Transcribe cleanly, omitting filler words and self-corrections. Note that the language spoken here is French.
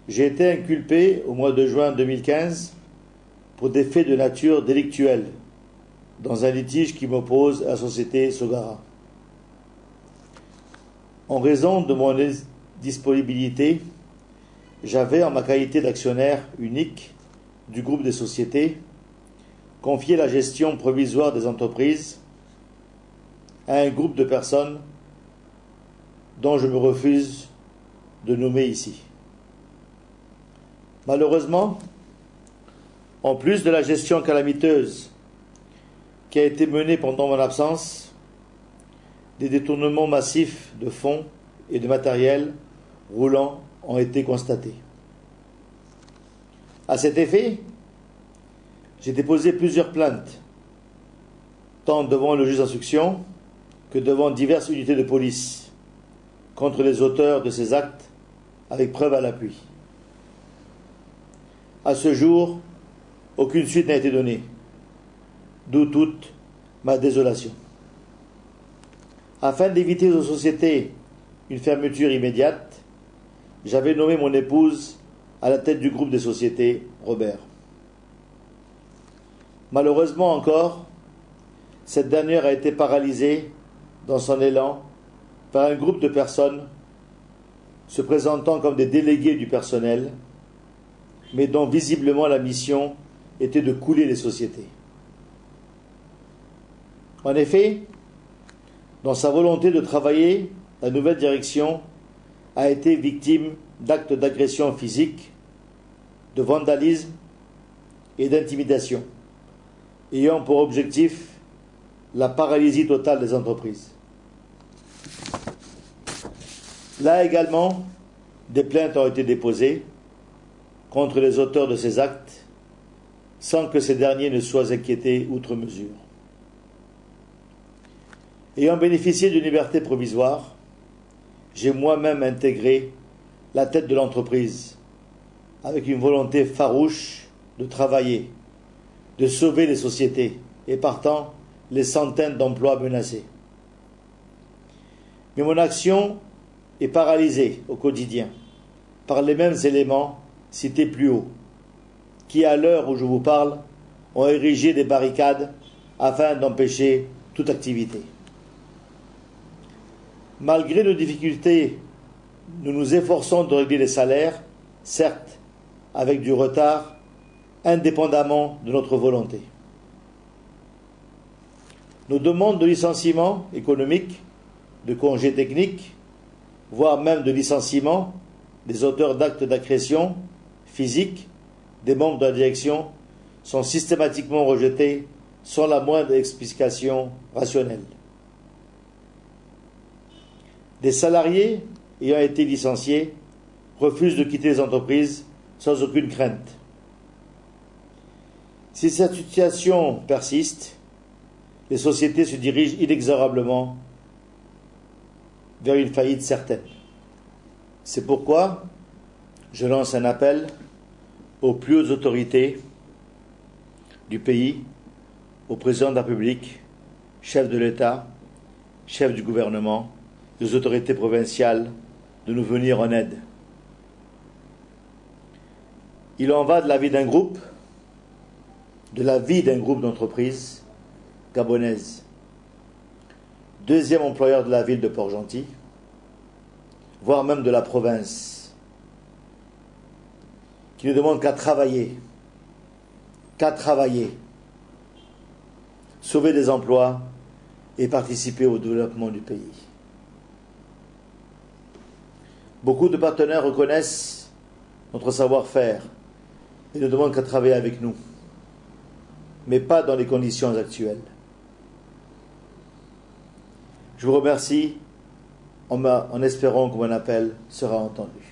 J'ai été inculpé au mois de juin 2015 pour des faits de nature délictuelle dans un litige qui m'oppose à la société Sogara. En raison de mon indisponibilité, j'avais, en ma qualité d'actionnaire unique du groupe des sociétés, confié la gestion provisoire des entreprises à un groupe de personnes dont je me refuse de nommer ici. Malheureusement, en plus de la gestion calamiteuse qui a été menée pendant mon absence, des détournements massifs de fonds et de matériel roulant ont été constatés. À cet effet, j'ai déposé plusieurs plaintes, tant devant le juge d'instruction que devant diverses unités de police, contre les auteurs de ces actes, avec preuve à l'appui. À ce jour, aucune suite n'a été donnée, d'où toute ma désolation. Afin d'éviter aux sociétés une fermeture immédiate, j'avais nommé mon épouse à la tête du groupe des sociétés Robert. Malheureusement encore, cette dernière a été paralysée dans son élan par un groupe de personnes se présentant comme des délégués du personnel, mais dont visiblement la mission était de couler les sociétés. En effet, dans sa volonté de travailler, la nouvelle direction a été victime d'actes d'agression physique, de vandalisme et d'intimidation, ayant pour objectif la paralysie totale des entreprises. Là également, des plaintes ont été déposées contre les auteurs de ces actes, sans que ces derniers ne soient inquiétés outre mesure. Ayant bénéficié d'une liberté provisoire, j'ai moi-même intégré la tête de l'entreprise, avec une volonté farouche de travailler, de sauver les sociétés et partant les centaines d'emplois menacés. Mais mon action est paralysée au quotidien par les mêmes éléments cités plus haut, qui, à l'heure où je vous parle, ont érigé des barricades afin d'empêcher toute activité. Malgré nos difficultés, nous nous efforçons de régler les salaires, certes avec du retard, indépendamment de notre volonté. Nos demandes de licenciement économique, de congés techniques, voire même de licenciement des auteurs d'actes d'agression physique des membres de la direction sont systématiquement rejetées sans la moindre explication rationnelle. Des salariés ayant été licenciés refusent de quitter les entreprises sans aucune crainte. Si cette situation persiste, les sociétés se dirigent inexorablement vers une faillite certaine. C'est pourquoi je lance un appel aux plus hautes autorités du pays, au président de la République, chef de l'État, chef du gouvernement, des autorités provinciales, de nous venir en aide. Il en va de la vie d'un groupe, de la vie d'un groupe d'entreprises gabonaises, deuxième employeur de la ville de Port-Gentil, voire même de la province, qui ne demande qu'à travailler, sauver des emplois et participer au développement du pays. Beaucoup de partenaires reconnaissent notre savoir-faire et ne demandent qu'à travailler avec nous, mais pas dans les conditions actuelles. Je vous remercie en espérant que mon appel sera entendu.